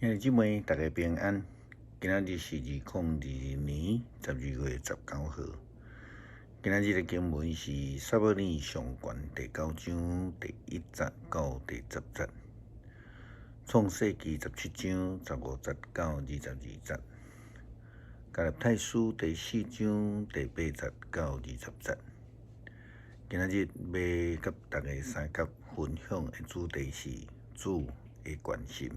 兄弟姊妹，大家平安。今仔日是2022年12月19号。今仔日的经文是《撒母耳上卷》第9章第1节到第10节，创世纪17章15节到22节，加勒太书第4章第8节到20节。今仔日要甲大家三角分享的主题是主的关心。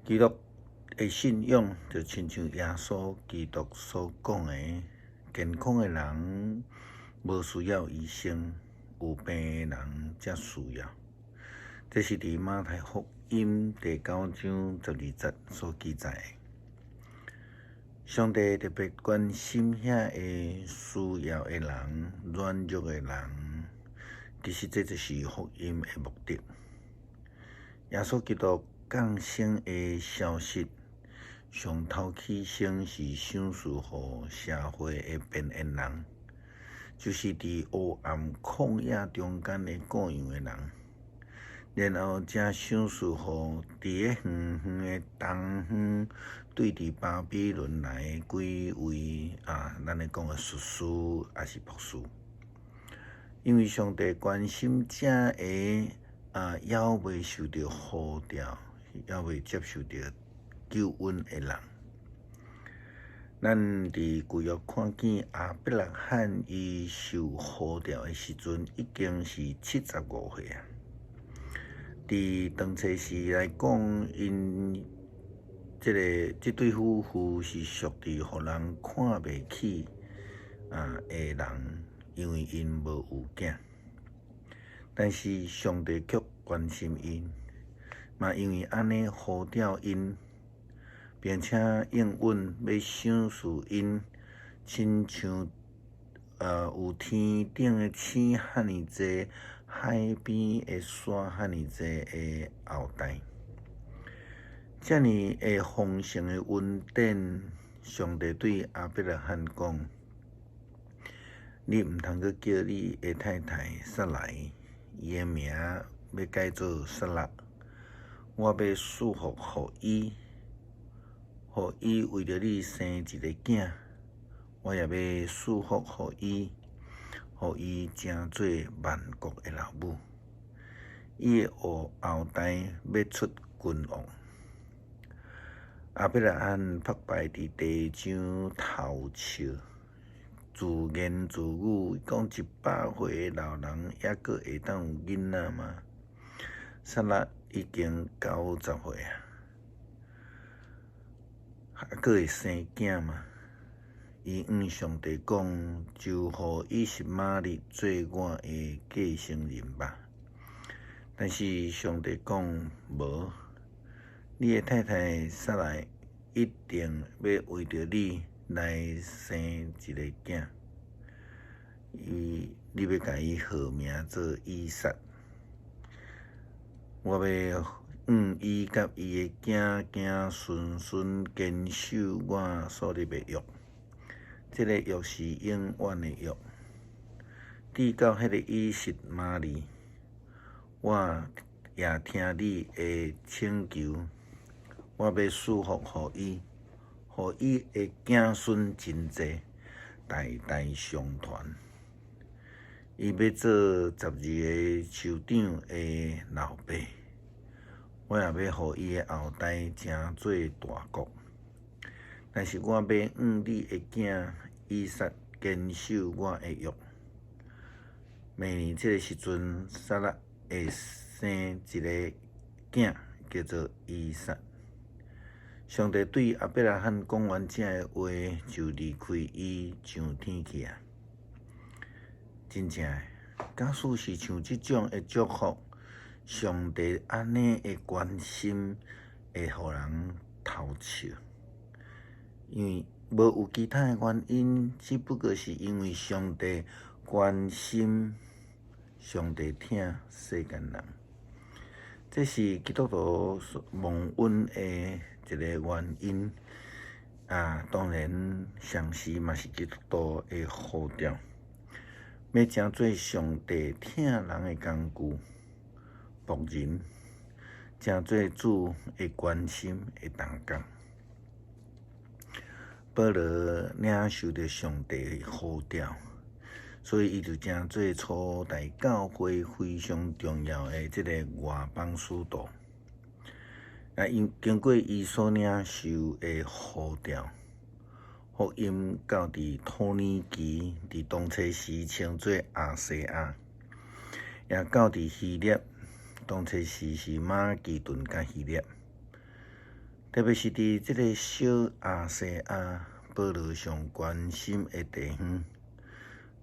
基督的信仰就亲像耶稣基督所讲的，健康的人无需要医生，有病的人才需要。这是伫马太福音第9章12节所记载的。上帝特别关心遐个需要的人、软弱的人，其实这就是福音的目的。耶稣基督降生的消息，上头起先是想述予社会的边缘人，就是伫黑暗旷野中间的各样的人，然后才想述予伫个远远的东方对伫巴比伦来的几位咱咧讲的术士也是博士，因为上帝关心这个还未受到呼召，还未接受到救恩的人。咱伫旧约看见亚伯拉罕伊受呼召的时阵，已经是75岁啊。伫当初时来讲，因这对夫妇是属于互人看袂起的人，因为因无有囝。但是上帝却关心因，嘛因为安尼呼召因，并且应允要赏赐因，亲像有天顶的星遐尼济，海边的山遐尼济的后代。遮尔的丰盛的恩典，上帝对亚伯拉罕讲：你毋通阁叫你的太太撒来，伊的名要改做撒拉。我要祝福予伊为着你生一个囝。我也要祝福予伊成做万国的老母。伊的后代要出君王。亚伯拉罕拍败伫地上头笑，自言自语讲：100岁的老人还阁会当有囡仔吗？撒拉已经90岁啊，还阁会生囝吗？伊上帝讲：就予伊是玛利做我的继承人吧。但是上帝讲无，你的太太撒来一定要为着你来生一个囝。你要甲伊号名做以撒。我要伊甲伊的囝孙坚守我所立的约。这个约是永远的约，直到迄个以实玛利，我也听你的请求。我要祝福予伊的子孙真济，代代相传。伊要做12个酋长的老爸，我也要予伊的后代成做大国。但是我要你的囝以撒坚守我的约。明年这个时阵，撒拉会生一个囝，叫做以撒。上帝对亚伯拉罕讲完这个话，就离开伊上天去啊！真正的，假使是像这种的祝福，上帝安尼的关心，会互人偷笑。因为无有其他的原因，只不过是因为上帝关心，上帝疼世间人。这是基督徒蒙恩的一个原因当然，上时嘛是基督徒的呼召，要成做上帝疼人的工具，仆人。正做主的关心的同工。保罗领受着上帝的呼召，所以伊就正做初代教会非常重要的即个外邦使徒。经过伊所领受的呼召，福音到伫托尼基，伫当初时称做亚细亚，也到伫希腊，当初时是马其顿甲希腊。特别是伫即个小亚细亚，保罗上关心的地方，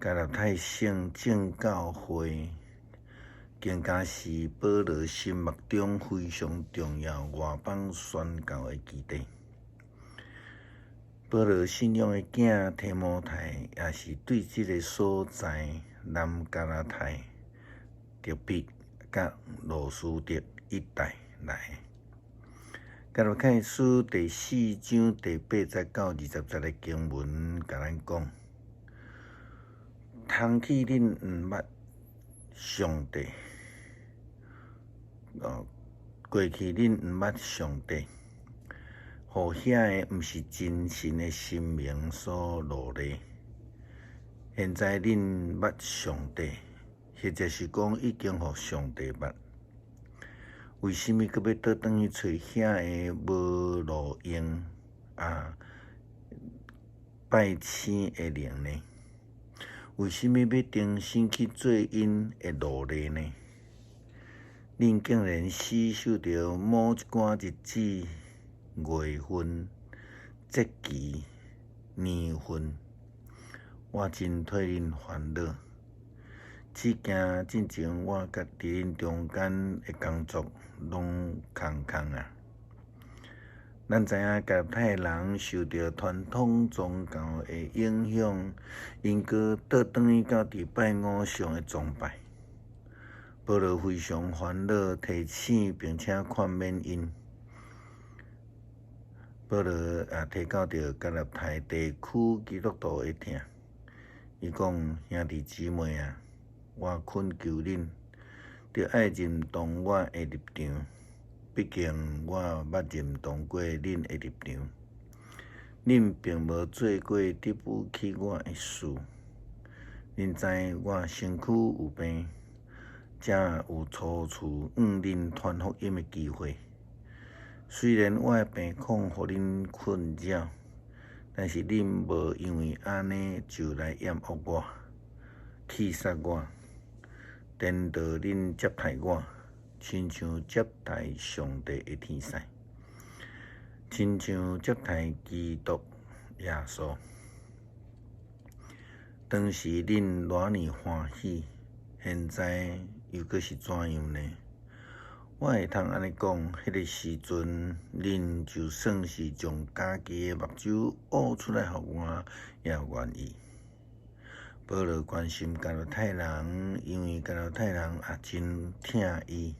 加勒泰省正教会，更加是保罗心目中非常重要外邦宣教的基地。保罗信仰的囝提摩太，也是对即个所在南加拉太、特别甲罗斯德一带来。加拉太书第4章第8到20节的经文，甲咱讲：通去恁毋捌上帝，过去恁毋捌上帝。互遐个毋是真神的神明所罗列。现在恁捌上帝，或者是讲已经互上帝捌。为什么阁要倒转去找遐个无路用拜星的灵呢？为什么要重新去做因的路例呢？恁竟然死守着某一寡日子、月份、节期、年份，我真替恁烦恼。只惊进前我甲伫恁中间的工作拢空啊！咱知影加勒泰人受到传统宗教的影响，因搁倒转去到伫拜偶像的崇拜。保罗非常烦恼，提醒并且劝勉因。保罗也提到着加勒泰地区基督徒的听，伊讲：兄弟姊妹啊，我恳求恁，着爱认同我的立场。毕竟我捌认同过恁的立场，恁并无做过对不起我的事。恁知我身躯有病，才有初次向恁传福音的机会。虽然我的病况互恁困扰，但是恁无因为安尼就来厌恶我、气杀我，颠倒恁接待我，亲像接待上帝的天使，亲像接待基督耶稣。当时恁偌尼欢喜，现在又阁是怎样呢？我会通安尼讲，迄个时阵，恁就算是将家己的目睭挖出来互我，也愿意。保罗关心加勒泰人，因为加勒泰人也真疼伊，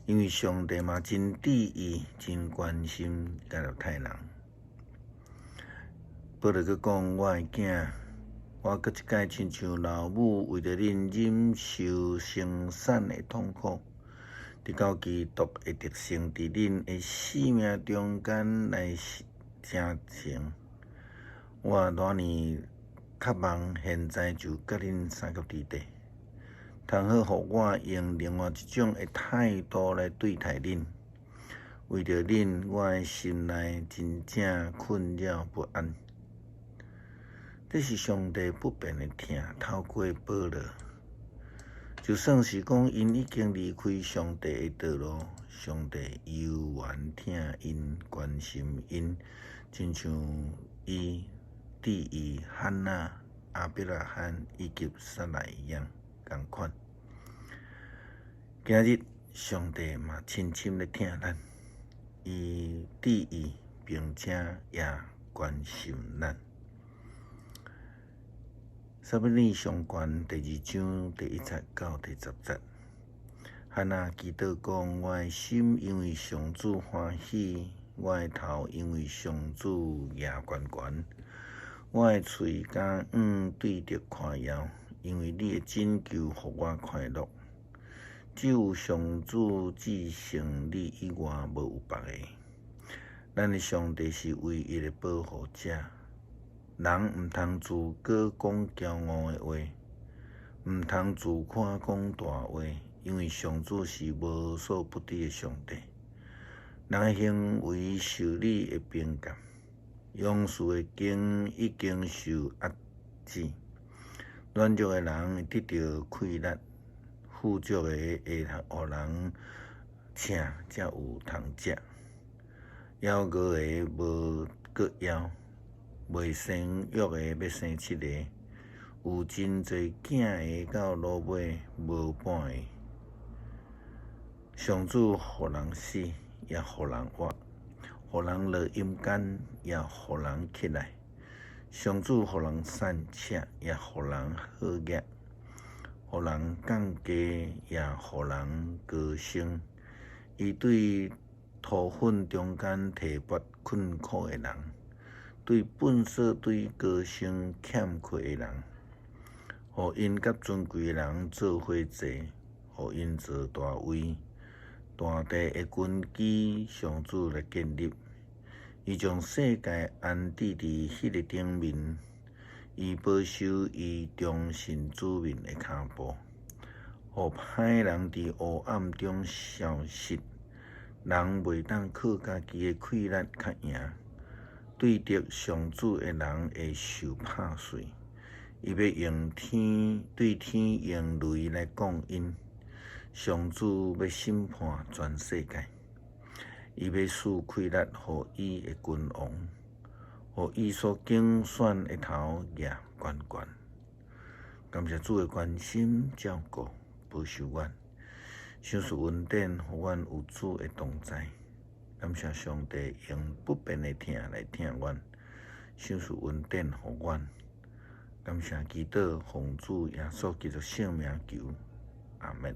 因为上帝嘛真伫意、真关心加勒泰人。保罗阁讲：我的囝，我阁一摆亲像老母为着恁忍受生产的痛苦。直到基督的特性伫恁的生命中间来成成，我偌尼渴望现在就甲恁三脚伫地，通好互我用另外一种的态度来对待恁。为着恁，我的心内真正困扰不安。这是上帝不变的疼，透过保罗。就算是讲因已经离开上帝的道路，上帝犹原疼因、关心因，亲像伊对伊汉娜、亚伯拉罕以及撒拉一样同款。今日上帝嘛深深的疼咱，伊对伊并且也关心咱。撒母耳上传第2章第1节到第10节，汉娜祈祷讲：我的心因为上主欢喜，我的头因为上主也悬悬，我的喙甲对着夸耀，因为你的拯救互我快乐。只有上主至圣你以外，无有别个。咱的上帝是唯一的保护者。人毋通自个讲骄傲的话，毋通自夸讲大话，因为上主是无所不知的上帝。人的行为受你的评价，勇士的经已经受压制，软弱的人会得到快乐，富足的会互人请才有通食，夭娥的无搁夭，未生育的要生7个，有真侪囝的到落尾无半个。上主互人死，也互人活；互人落阴间，也互人起来。上主互人善车，也互人好业；互人降价，也互人高升。伊对土粉中间提拔困苦的人，对本色对高升欠缺的人，互因甲尊贵的人做伙坐，互因坐大位。大地的根基，上主来建立。伊将世界安置伫迄个顶面，伊保守伊忠信子民的脚步，互歹人伫黑暗中消失。人袂当靠家己的快乐较赢，对得上主的人会受拍碎。伊要用对天用雷来降因。上主要审判全世界，伊要赐快乐予伊的君王，予伊所竞选的头举悬悬。感谢主的关心照顾，保守阮，赏赐恩典，予阮有主的同在。感谢上帝用不变的听来听阮，赏赐恩典予阮。感谢祈祷，奉主耶稣基督圣名求，阿门。